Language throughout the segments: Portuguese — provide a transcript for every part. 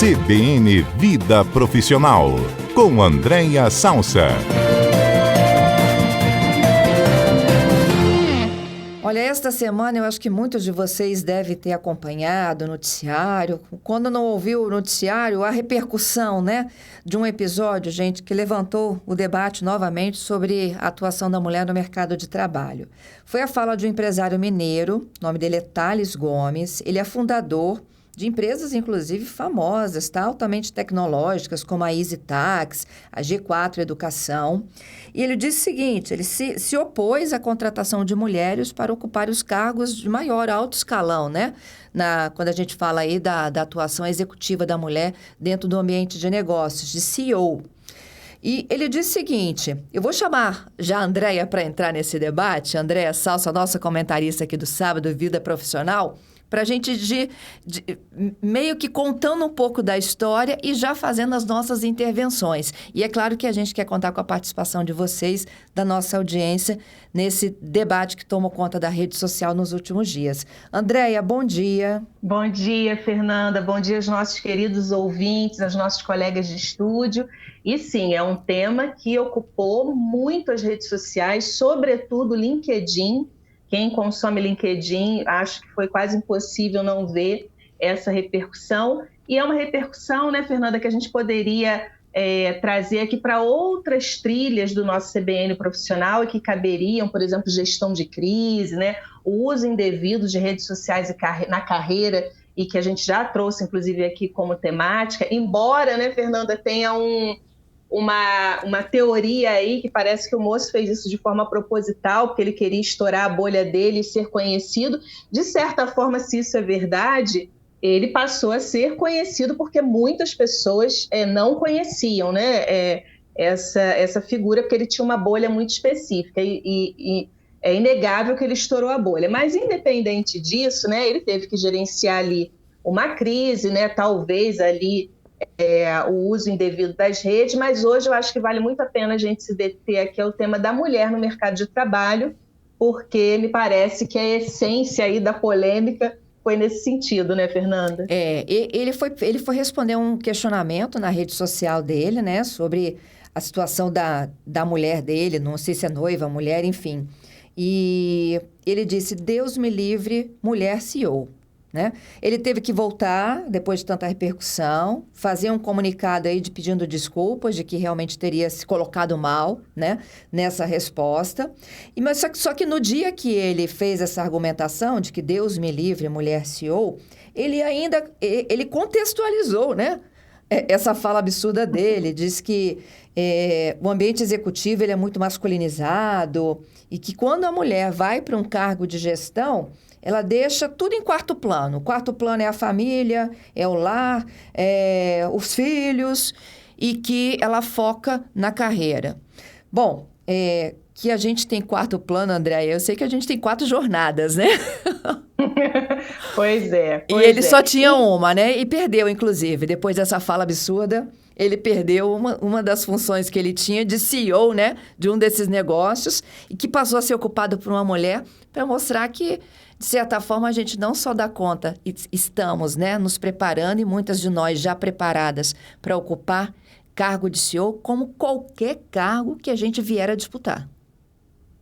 CBN Vida Profissional, com Andréia Salsa. Olha, esta semana eu acho que muitos de vocês devem ter acompanhado o noticiário. Quando não ouviu o noticiário, a repercussão, de um episódio, gente, que levantou o debate novamente sobre a atuação da mulher no mercado de trabalho. Foi a fala de um empresário mineiro, o nome dele é Thales Gomes, ele é fundador de empresas, inclusive, famosas, altamente tecnológicas, como a EasyTax, a G4 Educação. E ele disse o seguinte, ele se opôs à contratação de mulheres para ocupar os cargos de maior alto escalão, quando a gente fala aí da atuação executiva da mulher dentro do ambiente de negócios, de CEO. E ele disse o seguinte, eu vou chamar já a Andréia para entrar nesse debate, Andréia Salsa, nossa comentarista aqui do Sábado, Vida Profissional, para a gente meio que contando um pouco da história e já fazendo as nossas intervenções. E é claro que a gente quer contar com a participação de vocês, da nossa audiência, nesse debate que tomou conta da rede social nos últimos dias. Andréia, bom dia. Bom dia, Fernanda. Bom dia aos nossos queridos ouvintes, aos nossos colegas de estúdio. E sim, é um tema que ocupou muito as redes sociais, sobretudo o LinkedIn. Quem consome LinkedIn, acho que foi quase impossível não ver essa repercussão. E é uma repercussão, Fernanda, que a gente poderia trazer aqui para outras trilhas do nosso CBN profissional e que caberiam, por exemplo, gestão de crise, o uso indevido de redes sociais na carreira e que a gente já trouxe, inclusive, aqui como temática. Embora, Fernanda, tenha uma teoria aí que parece que o moço fez isso de forma proposital, porque ele queria estourar a bolha dele e ser conhecido. De certa forma, se isso é verdade, ele passou a ser conhecido porque muitas pessoas não conheciam essa figura, porque ele tinha uma bolha muito específica e é inegável que ele estourou a bolha. Mas, independente disso, ele teve que gerenciar ali uma crise, talvez ali o uso indevido das redes, mas hoje eu acho que vale muito a pena a gente se deter aqui ao tema da mulher no mercado de trabalho, porque me parece que a essência aí da polêmica foi nesse sentido, Fernanda? Ele foi responder um questionamento na rede social dele, sobre a situação da mulher dele, não sei se é noiva, mulher, enfim. E ele disse, Deus me livre, mulher CEO. Ele teve que voltar, depois de tanta repercussão, fazer um comunicado aí pedindo desculpas, de que realmente teria se colocado mal, nessa resposta. Mas só que no dia que ele fez essa argumentação de que Deus me livre, mulher CEO, ele contextualizou, essa fala absurda dele, diz que o ambiente executivo ele é muito masculinizado e que quando a mulher vai para um cargo de gestão, ela deixa tudo em quarto plano. O quarto plano é a família, é o lar, os filhos, e que ela foca na carreira. Bom, que a gente tem quarto plano, Andréia, eu sei que a gente tem 4 jornadas, Pois é. E ele só tinha uma, e perdeu, inclusive, depois dessa fala absurda, ele perdeu uma das funções que ele tinha de CEO, de um desses negócios, e que passou a ser ocupado por uma mulher para mostrar que, de certa forma, a gente não só dá conta, estamos nos preparando, e muitas de nós já preparadas para ocupar cargo de CEO, como qualquer cargo que a gente vier a disputar.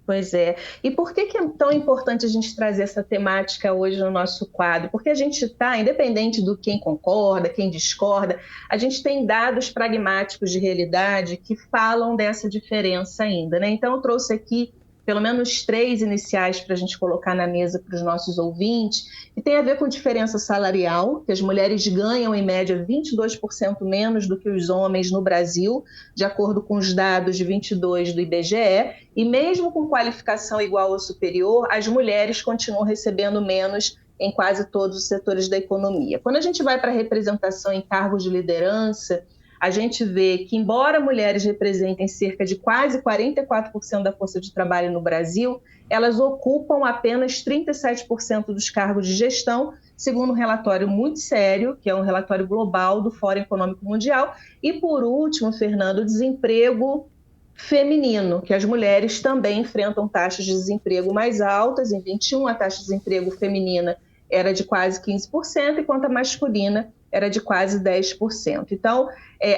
Pois é. E por que é tão importante a gente trazer essa temática hoje no nosso quadro? Porque a gente está, independente do quem concorda, quem discorda, a gente tem dados pragmáticos de realidade que falam dessa diferença ainda, Então, eu trouxe aqui pelo menos 3 iniciais para a gente colocar na mesa para os nossos ouvintes, que tem a ver com diferença salarial, que as mulheres ganham em média 22% menos do que os homens no Brasil, de acordo com os dados de 22 do IBGE, e mesmo com qualificação igual ou superior, as mulheres continuam recebendo menos em quase todos os setores da economia. Quando a gente vai para a representação em cargos de liderança, a gente vê que, embora mulheres representem cerca de quase 44% da força de trabalho no Brasil, elas ocupam apenas 37% dos cargos de gestão, segundo um relatório muito sério, que é um relatório global do Fórum Econômico Mundial. E, por último, Fernando, o desemprego feminino, que as mulheres também enfrentam taxas de desemprego mais altas. Em 21, a taxa de desemprego feminina era de quase 15%, enquanto a masculina era de quase 10%. Então,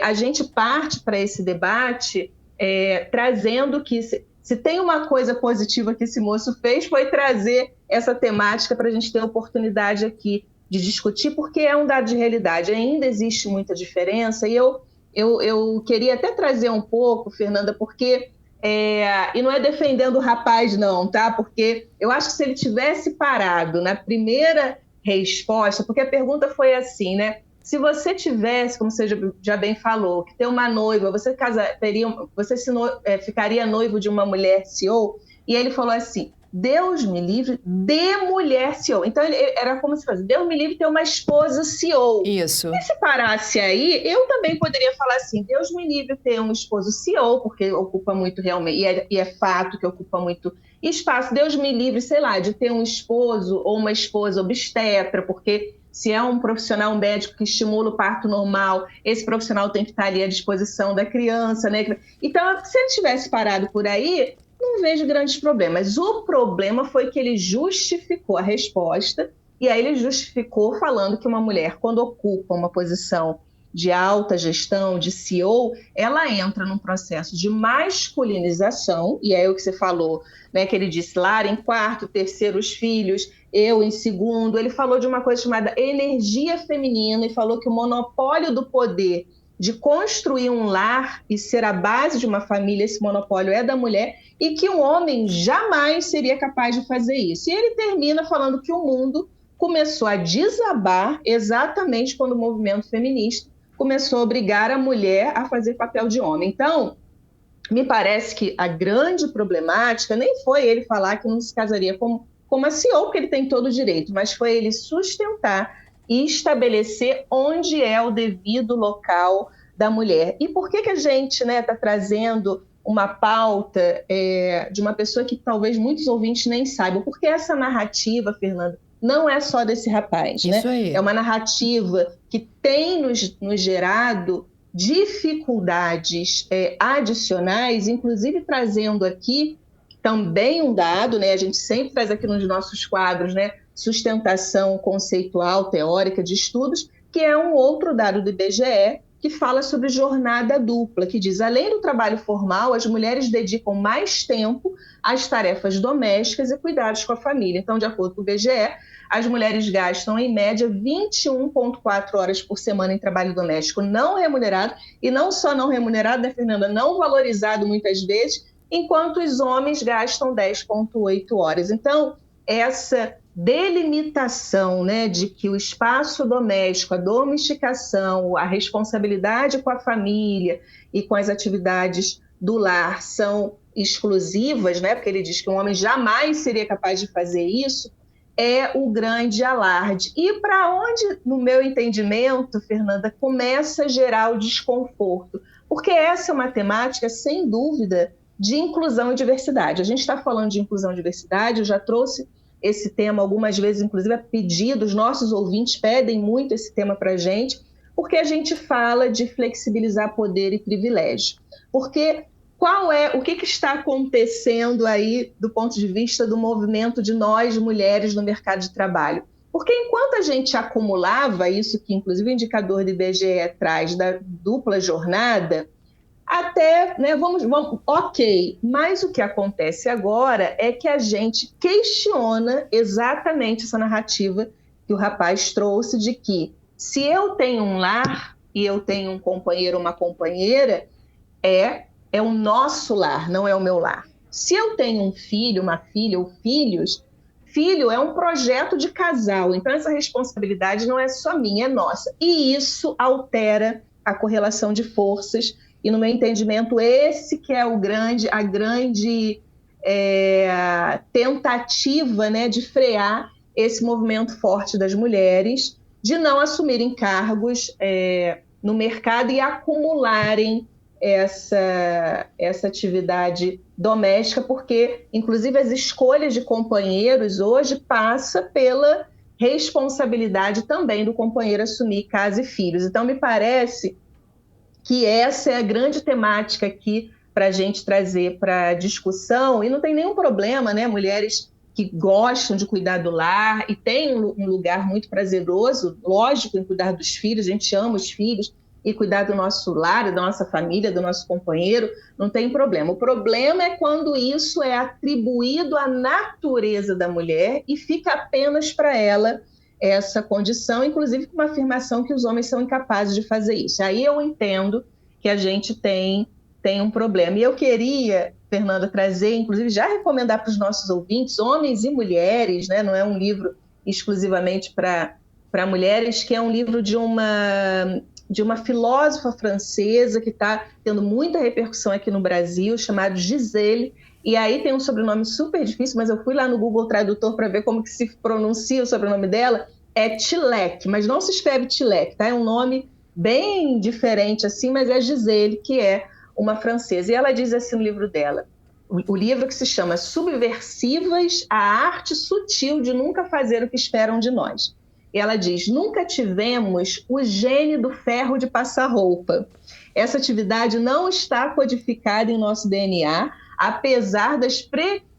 a gente parte para esse debate trazendo que se tem uma coisa positiva que esse moço fez, foi trazer essa temática para a gente ter a oportunidade aqui de discutir, porque é um dado de realidade, ainda existe muita diferença, e eu queria até trazer um pouco, Fernanda, porque, e não é defendendo o rapaz não, tá? Porque eu acho que se ele tivesse parado na primeira resposta, porque a pergunta foi assim, né? Se você tivesse, como você já bem falou, que ter uma noiva, você ficaria noivo de uma mulher CEO? E ele falou assim, Deus me livre de mulher CEO. Então, era como se fosse, Deus me livre de ter uma esposa CEO. Isso. E se parasse aí, eu também poderia falar assim, Deus me livre de ter um esposo CEO, porque ocupa muito realmente, e é fato que ocupa muito espaço. Deus me livre, sei lá, de ter um esposo ou uma esposa obstetra, porque se é um profissional, um médico que estimula o parto normal, esse profissional tem que estar ali à disposição da criança, né? Então, se ele tivesse parado por aí, não vejo grandes problemas. O problema foi que ele justificou a resposta, e aí ele justificou falando que uma mulher, quando ocupa uma posição de alta gestão, de CEO, ela entra num processo de masculinização, e é o que você falou, né, que ele disse, Lara em quarto, terceiro os filhos, eu em segundo. Ele falou de uma coisa chamada energia feminina e falou que o monopólio do poder de construir um lar e ser a base de uma família, esse monopólio é da mulher, e que um homem jamais seria capaz de fazer isso. E ele termina falando que o mundo começou a desabar exatamente quando o movimento feminista começou a obrigar a mulher a fazer papel de homem. Então, me parece que a grande problemática nem foi ele falar que não se casaria como a CEO, porque ele tem todo o direito, mas foi ele sustentar e estabelecer onde é o devido local da mulher. E por que a gente está trazendo uma pauta de uma pessoa que talvez muitos ouvintes nem saibam? Porque essa narrativa, Fernanda, não é só desse rapaz, né? Isso aí. É uma narrativa que tem nos gerado dificuldades adicionais, inclusive trazendo aqui também um dado, né? A gente sempre traz aqui nos nossos quadros, né? Sustentação conceitual, teórica de estudos, que é um outro dado do IBGE, que fala sobre jornada dupla, que diz, além do trabalho formal, as mulheres dedicam mais tempo às tarefas domésticas e cuidados com a família. Então, de acordo com o IBGE, as mulheres gastam, em média, 21,4 horas por semana em trabalho doméstico não remunerado, e não só não remunerado, né, Fernanda? Não valorizado muitas vezes, enquanto os homens gastam 10,8 horas. Então, essa delimitação, né, de que o espaço doméstico, a domesticação, a responsabilidade com a família e com as atividades do lar são exclusivas, né, porque ele diz que um homem jamais seria capaz de fazer isso, é o grande alarde. E para onde, no meu entendimento, Fernanda, começa a gerar o desconforto? Porque essa é uma temática, sem dúvida, de inclusão e diversidade. A gente está falando de inclusão e diversidade, eu já trouxe esse tema algumas vezes, inclusive a pedido, os nossos ouvintes pedem muito esse tema para a gente, porque a gente fala de flexibilizar poder e privilégio. Porque o que está acontecendo aí do ponto de vista do movimento de nós, mulheres, no mercado de trabalho? Porque enquanto a gente acumulava isso, que inclusive o indicador do IBGE traz da dupla jornada, até, né, ok, mas o que acontece agora é que a gente questiona exatamente essa narrativa que o rapaz trouxe de que se eu tenho um lar e eu tenho um companheiro ou uma companheira, é o nosso lar, não é o meu lar. Se eu tenho um filho, uma filha ou filhos, filho é um projeto de casal, então essa responsabilidade não é só minha, é nossa. E isso altera a correlação de forças. E, no meu entendimento, esse que é a grande tentativa, né, de frear esse movimento forte das mulheres, de não assumirem cargos no mercado e acumularem essa atividade doméstica, porque, inclusive, as escolhas de companheiros hoje passa pela responsabilidade também do companheiro assumir casa e filhos. Então, me parece que essa é a grande temática aqui para a gente trazer para discussão, e não tem nenhum problema, né? Mulheres que gostam de cuidar do lar e têm um lugar muito prazeroso, lógico, em cuidar dos filhos. A gente ama os filhos e cuidar do nosso lar, da nossa família, do nosso companheiro, não tem problema. O problema é quando isso é atribuído à natureza da mulher e fica apenas para ela essa condição, inclusive com uma afirmação que os homens são incapazes de fazer isso. Aí eu entendo que a gente tem um problema. E eu queria, Fernanda, trazer, inclusive já recomendar para os nossos ouvintes, homens e mulheres, né? Não é um livro exclusivamente para mulheres, que é um livro de uma filósofa francesa que está tendo muita repercussão aqui no Brasil, chamado Gisele. E aí tem um sobrenome super difícil, mas eu fui lá no Google Tradutor para ver como que se pronuncia o sobrenome dela. É Tilek, mas não se escreve Tilek, tá? É um nome bem diferente assim, mas é Gisele, que é uma francesa. E ela diz assim no livro dela, o livro que se chama Subversivas, a arte sutil de nunca fazer o que esperam de nós. E ela diz, nunca tivemos o gene do ferro de passar roupa. Essa atividade não está codificada em nosso DNA, apesar das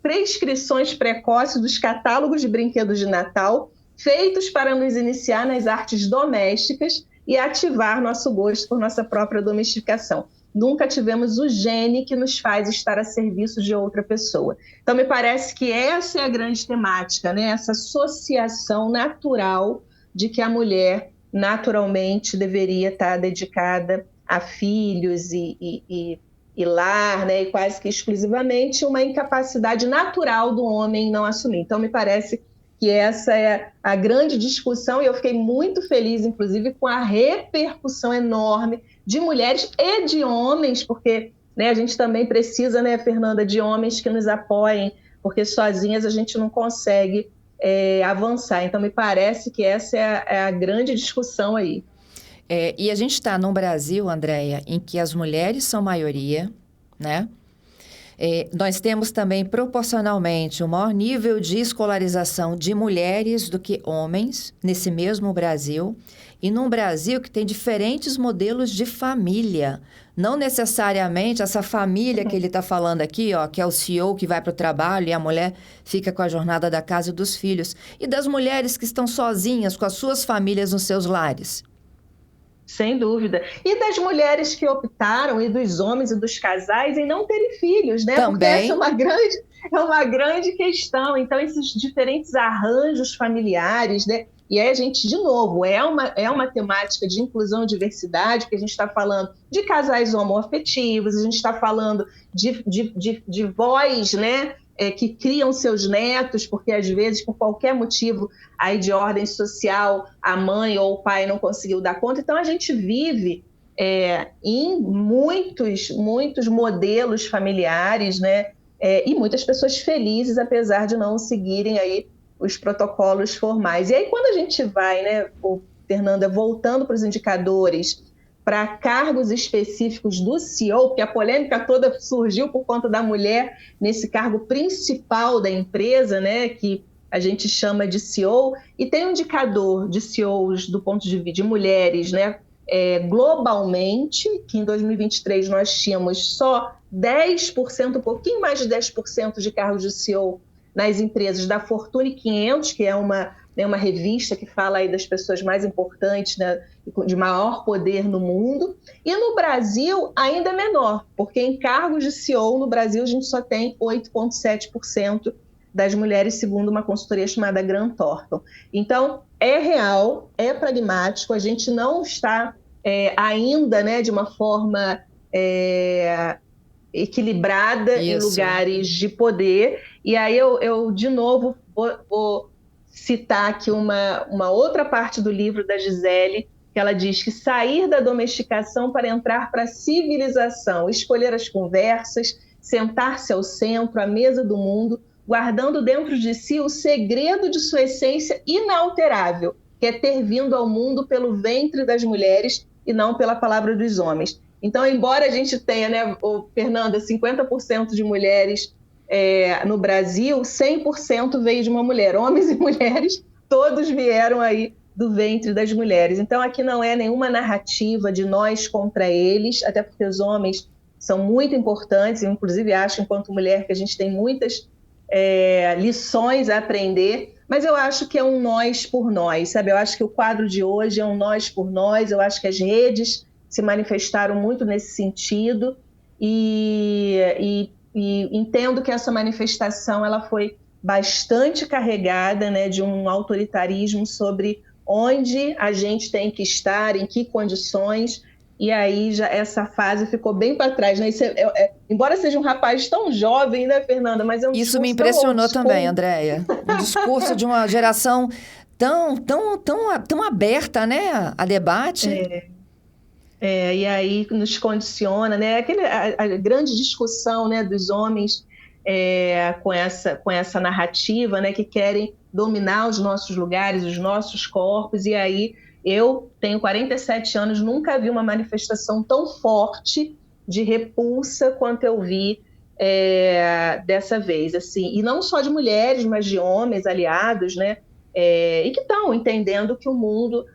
prescrições precoces dos catálogos de brinquedos de Natal, feitos para nos iniciar nas artes domésticas e ativar nosso gosto por nossa própria domesticação. Nunca tivemos o gene que nos faz estar a serviço de outra pessoa. Então, me parece que essa é a grande temática, né? Essa associação natural de que a mulher naturalmente deveria estar dedicada a filhos e lar, né? E quase que exclusivamente uma incapacidade natural do homem não assumir. Então, me parece que essa é a grande discussão, e eu fiquei muito feliz, inclusive, com a repercussão enorme de mulheres e de homens, porque, né, a gente também precisa, né, Fernanda, de homens que nos apoiem, porque sozinhas a gente não consegue avançar. Então, me parece que essa é a grande discussão aí. E a gente está num Brasil, Andréia, em que as mulheres são maioria, né? Nós temos também, proporcionalmente, o maior nível de escolarização de mulheres do que homens nesse mesmo Brasil. E num Brasil que tem diferentes modelos de família. Não necessariamente essa família que ele está falando aqui, ó, que é o CEO que vai para o trabalho e a mulher fica com a jornada da casa e dos filhos. E das mulheres que estão sozinhas com as suas famílias nos seus lares. Sem dúvida. E das mulheres que optaram, e dos homens e dos casais, em não terem filhos, né? Também. Porque essa é uma grande questão. Então, esses diferentes arranjos familiares, né? E aí a gente, de novo, é uma temática de inclusão e diversidade, que a gente está falando de casais homoafetivos, a gente está falando de vós, né? Que criam seus netos, porque às vezes, por qualquer motivo aí de ordem social, a mãe ou o pai não conseguiu dar conta. Então, a gente vive em muitos modelos familiares, né? E muitas pessoas felizes, apesar de não seguirem aí os protocolos formais. E aí, quando a gente vai, né, Fernanda, voltando para os indicadores, para cargos específicos do CEO, porque a polêmica toda surgiu por conta da mulher nesse cargo principal da empresa, né, que a gente chama de CEO, e tem um indicador de CEOs do ponto de vista de mulheres, né, globalmente, que em 2023 nós tínhamos só 10%, um pouquinho mais de 10% de cargos de CEO nas empresas da Fortune 500, que é uma revista que fala aí das pessoas mais importantes, né, de maior poder no mundo. E no Brasil ainda é menor, porque em cargos de CEO no Brasil a gente só tem 8,7% das mulheres, segundo uma consultoria chamada Grant Thornton. Então, é real, é pragmático, a gente não está ainda, né, de uma forma equilibrada em lugares de poder. E aí eu de novo, vou citar aqui uma outra parte do livro da Gisele, que ela diz que sair da domesticação para entrar para a civilização, escolher as conversas, sentar-se ao centro, à mesa do mundo, guardando dentro de si o segredo de sua essência inalterável, que é ter vindo ao mundo pelo ventre das mulheres e não pela palavra dos homens. Então, embora a gente tenha, né, Fernanda, 50% de mulheres no Brasil, 100% veio de uma mulher. Homens e mulheres, todos vieram aí do ventre das mulheres. Então, aqui não é nenhuma narrativa de nós contra eles, até porque os homens são muito importantes, eu, inclusive, acho, enquanto mulher, que a gente tem muitas lições a aprender, mas eu acho que é um nós por nós, sabe? Eu acho que o quadro de hoje é um nós por nós, eu acho que as redes se manifestaram muito nesse sentido e entendo que essa manifestação ela foi bastante carregada, né, de um autoritarismo sobre onde a gente tem que estar, em que condições, e aí já essa fase ficou bem para trás, né? Embora seja um rapaz tão jovem, né, Fernanda, mas é um Isso me discurso tão impressionou old school. também, Andréia. Um discurso de uma geração tão aberta, né, a debate. E aí nos condiciona, né? A grande discussão, né, dos homens com essa narrativa, né, que querem dominar os nossos lugares, os nossos corpos, e aí eu tenho 47 anos, nunca vi uma manifestação tão forte de repulsa quanto eu vi dessa vez, assim, e não só de mulheres, mas de homens aliados, né, e que estão entendendo que o mundo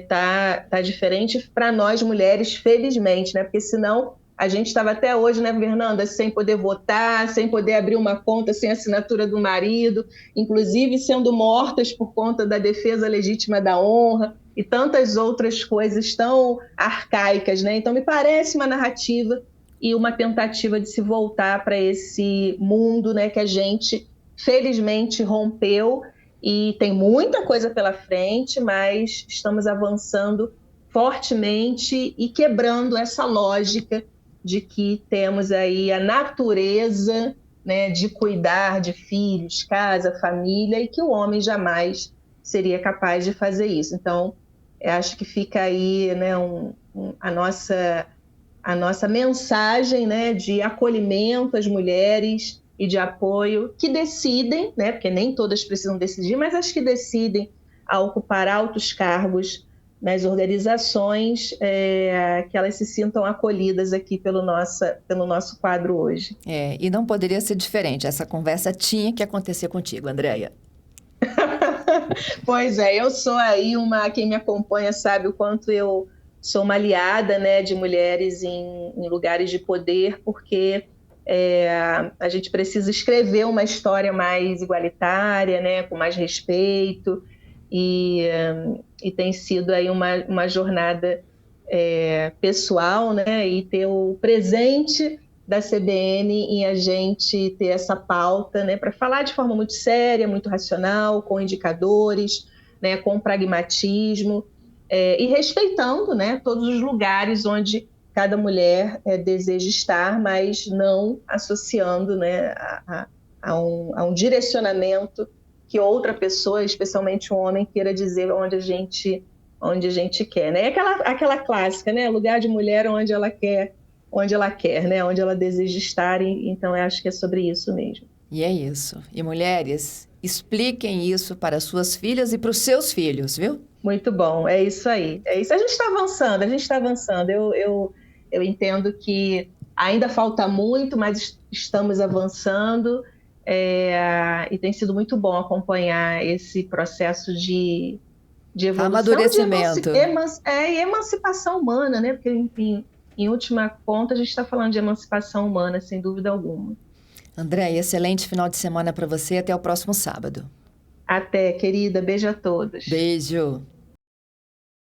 tá diferente para nós mulheres, felizmente, né, porque senão a gente estava até hoje, né, Fernanda, sem poder votar, sem poder abrir uma conta sem assinatura do marido, inclusive sendo mortas por conta da defesa legítima da honra e tantas outras coisas tão arcaicas, né? Então, me parece uma narrativa e uma tentativa de se voltar para esse mundo, né, que a gente, felizmente, rompeu e tem muita coisa pela frente, mas estamos avançando fortemente e quebrando essa lógica de que temos aí a natureza, né, de cuidar de filhos, casa, família, e que o homem jamais seria capaz de fazer isso. Então, eu acho que fica aí, né, a nossa mensagem, né, de acolhimento às mulheres e de apoio que decidem, né, porque nem todas precisam decidir, mas as que decidem a ocupar altos cargos nas organizações, que elas se sintam acolhidas aqui pelo nosso quadro hoje. E não poderia ser diferente. Essa conversa tinha que acontecer contigo, Andréia. Pois é, eu sou aí quem me acompanha sabe o quanto eu sou uma aliada, né, de mulheres em lugares de poder, porque a gente precisa escrever uma história mais igualitária, né, com mais respeito, e tem sido aí uma jornada pessoal, né, e ter o presente da CBN em a gente ter essa pauta, né, para falar de forma muito séria, muito racional, com indicadores, né, com pragmatismo, e respeitando, né, todos os lugares onde cada mulher deseja estar, mas não associando, né, a um direcionamento que outra pessoa, especialmente um homem, queira dizer onde a gente quer, né? Aquela clássica, né? Lugar de mulher onde ela quer, né? Onde ela deseja estar. Então, eu acho que é sobre isso mesmo. E é isso. E mulheres, expliquem isso para suas filhas e para os seus filhos, viu? Muito bom, é isso aí. É isso. A gente está avançando. Eu entendo que ainda falta muito, mas estamos avançando. E tem sido muito bom acompanhar esse processo de evolução, amadurecimento. E emancipação humana, né? Porque, enfim, em última conta, a gente está falando de emancipação humana, sem dúvida alguma. Andréia, excelente final de semana para você. Até o próximo sábado. Até, querida. Beijo a todos. Beijo.